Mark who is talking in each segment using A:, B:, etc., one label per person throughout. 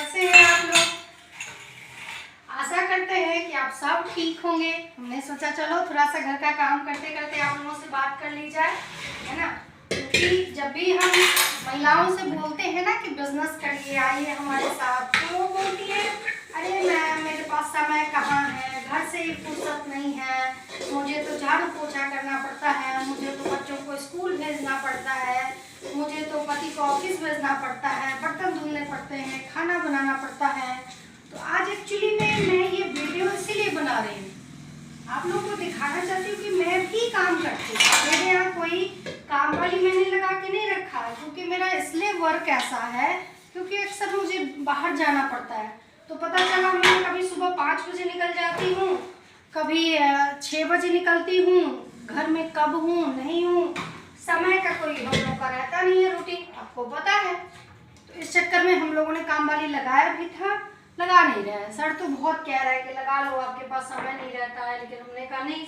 A: कैसे हैं आप लोग? आशा करते हैं कि आप सब ठीक होंगे। हमने सोचा चलो थोड़ा सा घर का काम करते करते आप लोगों से बात कर ली जाए, है ना। क्योंकि जब भी हम महिलाओं से बोलते हैं ना कि बिजनेस करिए, आइए हमारे साथ, तो वो बोलती है अरे मेरे पास समय कहाँ है, घर से फुर्सत नहीं है, मुझे तो झाड़ू पोछा करना पड़ता है, मुझे तो बच्चों को स्कूल भेजना पड़ता है, मुझे तो पति को ऑफिस भेजना पड़ता है, बर्तन धुलने पड़ते हैं, खाना बनाना पड़ता है। तो आज एक्चुअली मैं ये वीडियो इसीलिए बना रही हूँ, आप लोगों को दिखाना चाहती हूँ कि मैं भी काम करती हूँ। मेरे यहाँ कोई काम वाली मैंने लगा के नहीं रखा है, क्योंकि मेरा इसलिए वर्क ऐसा है क्योंकि अक्सर मुझे बाहर जाना पड़ता है। तो पता चला मैं कभी सुबह 5 बजे निकल जाती हूँ, कभी 6 बजे निकलती हूँ, घर में कब हूँ नहीं हूँ, समय का कोई हम लोग का रहता नहीं है रूटीन, आपको पता है। तो इस चक्कर में हम लोगों ने काम वाली लगाया भी था, लगा नहीं रहा है। सर तो बहुत कह रहा है कि लगा लो, आपके पास समय नहीं रहता है, लेकिन हमने कहा नहीं,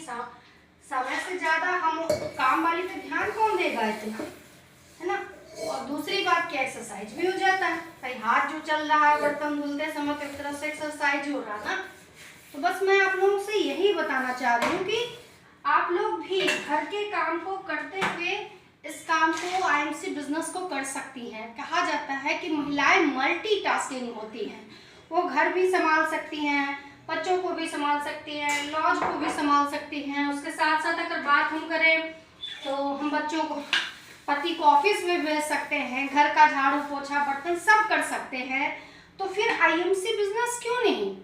A: समय से ज़्यादा हम काम वाली पे ध्यान कौन देगा इतना, है ना। और दूसरी बात क्या, एक्सरसाइज भी हो जाता है भाई, हाथ जो चल रहा है बर्तन धुलते समय तो एक तरह से एक्सरसाइज हो रहा है ना। तो बस मैं आप लोगों से यही बताना चाह रही हूँ कि आप लोग भी घर के काम को करते हुए इस काम को, आईएमसी बिजनेस को कर सकती हैं। कहा जाता है कि महिलाएं मल्टीटास्किंग होती हैं, वो घर भी संभाल सकती हैं, बच्चों को भी संभाल सकती हैं, लॉज को भी संभाल सकती हैं। उसके साथ साथ अगर बात हम करें तो हम बच्चों को, पति को ऑफिस में भेज सकते हैं, घर का झाड़ू पोछा बर्तन सब कर सकते हैं। तो फिर आईएमसी बिजनेस क्यों नहीं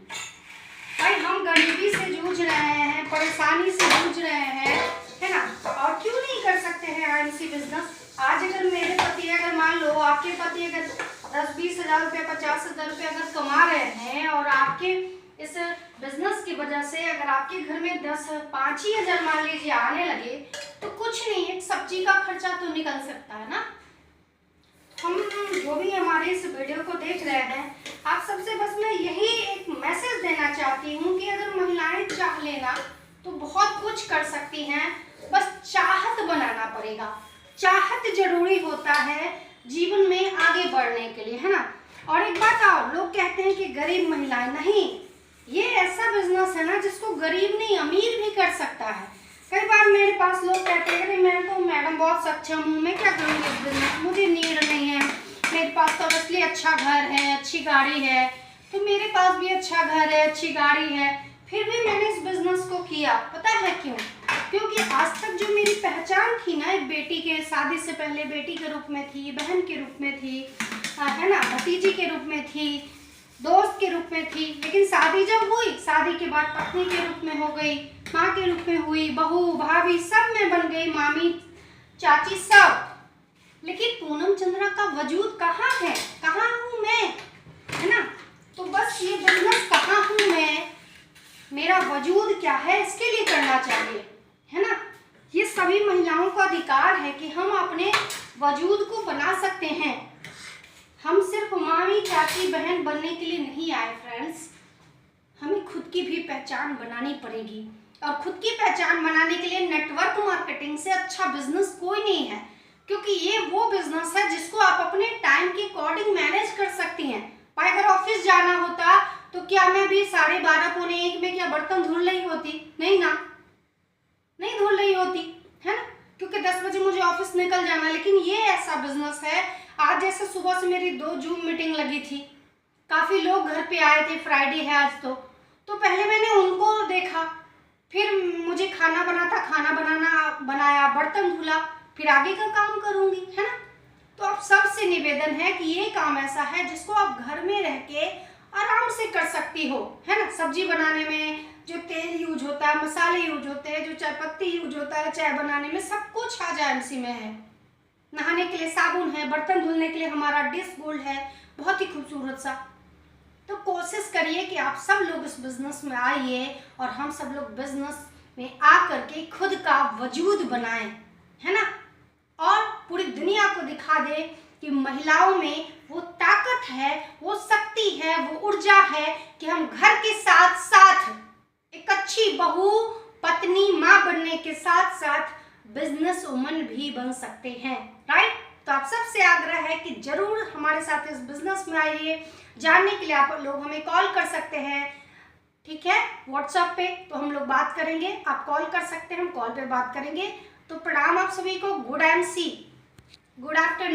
A: भाई? हम गरीबी से जूझ रहे हैं, परेशानी से जूझ रहे हैं, है ना, और क्यों नहीं कर सकते हैं आईएमसी बिजनेस। आज अगर मेरे पति, अगर मान लो आपके पति अगर 10-20 हज़ार रुपये, 50 हज़ार रुपये अगर कमा रहे हैं, और आपके इस बिजनेस की वजह से अगर आपके घर में 5 ही हज़ार मान लीजिए आने लगे, तो कुछ नहीं, एक सब्जी का खर्चा तो निकल सकता है ना। हम जो भी हमारे इस वीडियो को देख रहे हैं, आप सबसे बस मैं यही एक मैसेज देना चाहती हूँ कि अगर महिलाएं चाह लेना तो बहुत कुछ कर सकती हैं, बस चाहत बनाना पड़ेगा। चाहत जरूरी होता है जीवन में आगे बढ़ने के लिए, है ना। और एक बात और, लोग कहते हैं कि गरीब महिलाएं, नहीं, ये ऐसा बिजनेस है ना जिसको गरीब नहीं अमीर भी कर सकता है। कई बार मेरे पास लोग कहते हैं कि मैं तो मैडम बहुत सक्षम हूँ, मैं क्या करूँगी इस बिजनेस, मुझे नीड नहीं है, मेरे पास तो इसलिए अच्छा घर है, अच्छी गाड़ी है, तो मेरे पास भी अच्छा घर है, अच्छी गाड़ी है, फिर भी मैंने इस बिजनेस को किया। पता है क्यों? क्योंकि आज तक जो मेरी पहचान थी ना, एक बेटी के, शादी से पहले बेटी के रूप में थी, बहन के रूप में थी, है ना, भतीजी के रूप में थी, दोस्त के रूप में थी, लेकिन शादी जब हुई, शादी के बाद पत्नी के रूप में हो गई, माँ के रूप में हुई, बहू भाभी सब में बन गई, मामी चाची सब। लेकिन पूनम चंद्रा का वजूद कहाँ है, कहाँ हूँ मैं, है ना। तो बस ये बिजनेस कहाँ हूँ मैं, मेरा वजूद क्या है, इसके लिए करना चाहिए, है ना। ये सभी महिलाओं का अधिकार है कि हम अपने वजूद को बना सकते हैं। हम सिर्फ मामी चाची बहन बनने के लिए नहीं आए फ्रेंड्स, हमें खुद की भी पहचान बनानी पड़ेगी। और खुद की पहचान बनाने के लिए नेटवर्क मार्केटिंग से अच्छा बिजनेस कोई नहीं है, क्योंकि ये वो बिजनेस है जिसको आप अपने टाइम के अकॉर्डिंग मैनेज कर सकती हैं। भाई अगर ऑफिस जाना होता तो क्या मैं भी 12:30 पौने 1 में क्या बर्तन धुल रही होती? नहीं ना, नहीं धुल रही होती, है ना, क्योंकि 10 बजे मुझे ऑफिस निकल जाना। लेकिन ये ऐसा बिजनेस है, आज जैसे सुबह से मेरी 2 जूम मीटिंग लगी थी, काफ़ी लोग घर पे आए थे, फ्राइडे है आज तो पहले मैंने उनको देखा, फिर मुझे खाना बनाया, बर्तन धुला, फिर आगे का काम करूँगी, है ना। तो आप सबसे निवेदन है कि ये काम ऐसा है जिसको आप घर में रह के आराम से कर सकती हो, है ना। सब्जी बनाने में जो तेल यूज होता है, मसाले यूज होते हैं, जो चाय पत्ती यूज होता है चाय बनाने में, सब कुछ आज आईएमसी में है। नहाने के लिए साबुन है, बर्तन धुलने के लिए हमारा डिश गोल्ड है, बहुत ही खूबसूरत सा। तो कोशिश करिए कि आप सब लोग इस बिजनेस में आइए और हम सब लोग बिजनेस में आकर के खुद का वजूद बनाएं, है ना, और पूरी दुनिया को दिखा दे कि महिलाओं में वो ताकत है, वो शक्ति है, वो ऊर्जा है कि हम घर के साथ साथ एक अच्छी बहू, पत्नी, माँ बनने के साथ साथ बिजनेस वुमन भी बन सकते हैं, राइट। तो आप सबसे आग्रह है कि जरूर हमारे साथ इस बिजनेस में आइए। जानने के लिए आप लोग हमें कॉल कर सकते हैं, ठीक है, व्हाट्सएप पे, तो हम लोग बात करेंगे। आप कॉल कर सकते हैं, हम कॉल पे बात करेंगे। तो प्रणाम आप सभी को, गुड एमसी, गुड आफ्टरनून।